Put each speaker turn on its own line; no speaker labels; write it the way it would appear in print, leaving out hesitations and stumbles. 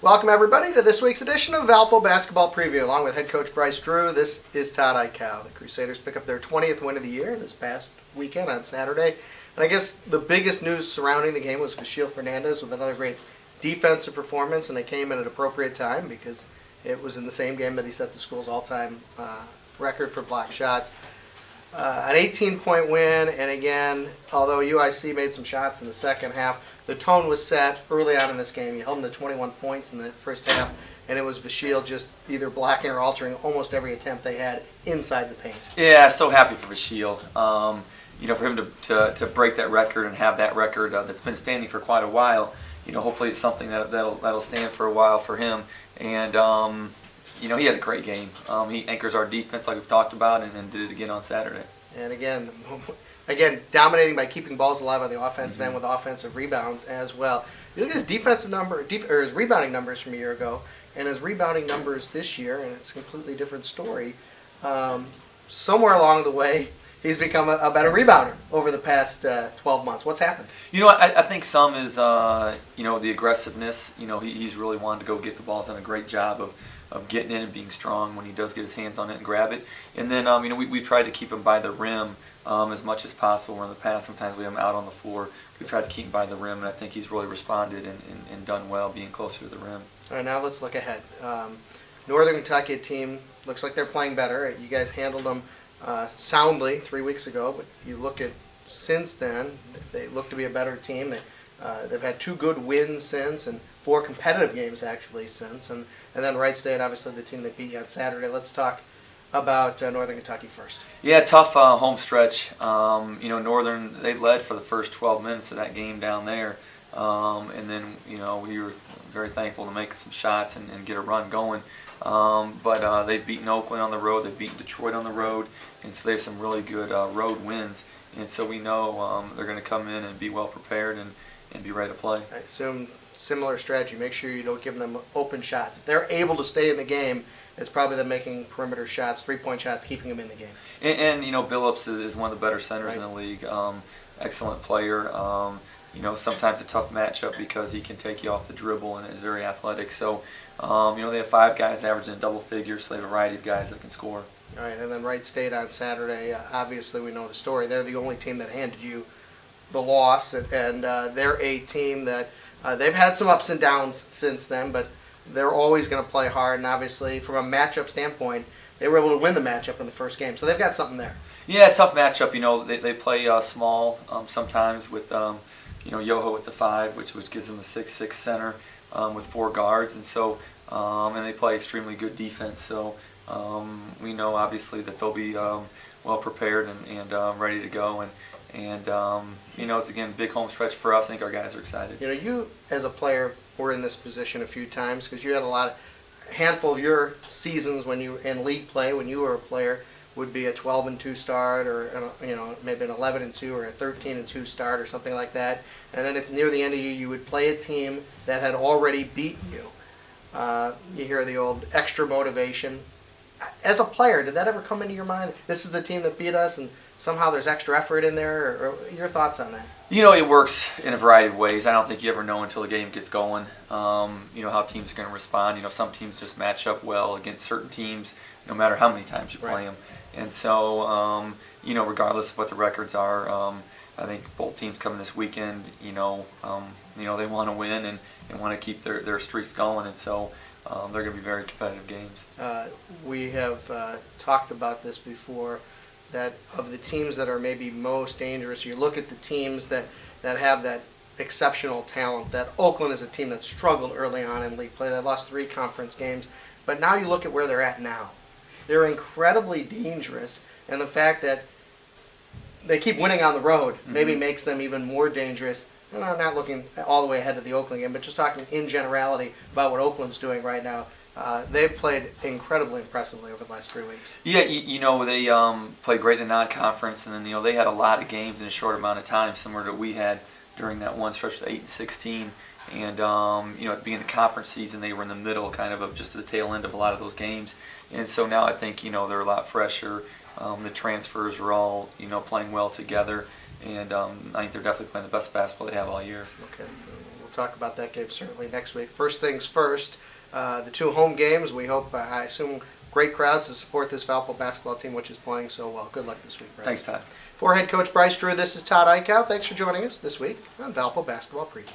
Welcome, everybody, to this week's edition of Valpo Basketball Preview. Along with head coach Bryce Drew, this is Todd Eichow. The Crusaders pick up their 20th win of the year this past weekend on Saturday. And I guess the biggest news surrounding the game was Valpo Fernandez with another great defensive performance, and they came at an appropriate time because it was in the same game that he set the school's all-time record for block shots. An 18-point win, and again, although UIC made some shots in the second half, the tone was set early on in this game. You held them to 21 points in the first half, and it was Valpo just either blocking or altering almost every attempt they had inside the paint.
Yeah, so happy for Valpo. For him to break that record and have that record that's been standing for quite a while. Hopefully it's something that'll stand for a while for him. And he had a great game. He anchors our defense like we've talked about, and did it again on Saturday.
And again, dominating by keeping balls alive on the offensive end with offensive rebounds as well. You look at his his rebounding numbers from a year ago, and his rebounding numbers this year, and it's a completely different story. Somewhere along the way, he's become a better rebounder over the past 12 months. What's happened?
I think some is the aggressiveness. He's really wanted to go get the balls. Done a great job of getting in and being strong when he does get his hands on it and grab it. And then we've tried to keep him by the rim as much as possible. Where in the past sometimes we have him out on the floor. We've tried to keep him by the rim, and I think he's really responded and done well being closer to the rim.
All right, now let's look ahead. Northern Kentucky team looks like they're playing better. You guys handled them soundly 3 weeks ago, but you look at since then, they look to be a better team. They've had 2 good wins since, and 4 competitive games actually since, and then Wright State, obviously the team that beat you on Saturday. Let's talk about Northern Kentucky first.
Yeah, tough home stretch. Northern, they led for the first 12 minutes of that game down there, and then we were very thankful to make some shots and get a run going. But they've beaten Oakland on the road, they've beaten Detroit on the road, and so they have some really good road wins. And so we know they're going to come in and be well prepared and be ready to play.
I assume similar strategy. Make sure you don't give them open shots. If they're able to stay in the game, it's probably them making perimeter shots, 3-point shots, keeping them in the game.
And Billups is one of the better centers
right
in the league. Excellent player. Sometimes a tough matchup because he can take you off the dribble and is very athletic. So, they have 5 guys averaging double figures, so they have a variety of guys that can score.
All right, and then Wright State on Saturday. Obviously, we know the story. They're the only team that handed you the loss, and they're a team that they've had some ups and downs since then, but they're always going to play hard. And obviously, from a matchup standpoint, they were able to win the matchup in the first game, so they've got something there.
Yeah, tough matchup. They play small sometimes with Yoho at the 5, which gives them a 6'6" center with 4 guards, and so and they play extremely good defense. So we know obviously that they'll be well prepared and ready to go. And it's again big home stretch for us. I think our guys are excited.
You as a player were in this position a few times because you had a handful of your seasons when you in league play when you were a player would be a 12-2 start, or maybe an 11-2 or a 13-2 start or something like that. And then near the end of you would play a team that had already beaten you. You hear the old extra motivation. As a player, did that ever come into your mind? This is the team that beat us, and somehow there's extra effort in there. Or your thoughts on that?
It works in a variety of ways. I don't think you ever know until the game gets going. How teams are going to respond. Some teams just match up well against certain teams, no matter how many times you play them. And so, regardless of what the records are, I think both teams coming this weekend, they want to win and want to keep their streaks going, and so they're going to be very competitive games.
We have talked about this before, that of the teams that are maybe most dangerous, you look at the teams that have that exceptional talent. That Oakland is a team that struggled early on in league play. They lost 3 conference games, but now you look at where they're at now. They're incredibly dangerous, and the fact that they keep winning on the road maybe makes them even more dangerous. And I'm not looking all the way ahead of the Oakland game, but just talking in generality about what Oakland's doing right now. They've played incredibly impressively over the last 3 weeks.
Yeah, they played great in the non-conference, and then they had a lot of games in a short amount of time, similar to what we had during that one stretch of 8-16. And at the beginning of the conference season, they were in the middle, kind of just the tail end of a lot of those games. And so now I think they're a lot fresher. The transfers are all playing well together, and I think they're definitely playing the best basketball they have all year.
Okay, we'll talk about that game certainly next week. First things first, the 2 home games. We hope, I assume, great crowds to support this Valpo basketball team, which is playing so well. Good luck this week, Bryce.
Thanks, Todd.
For head coach Bryce Drew, this is Todd Eichow. Thanks for joining us this week on Valpo Basketball Preview.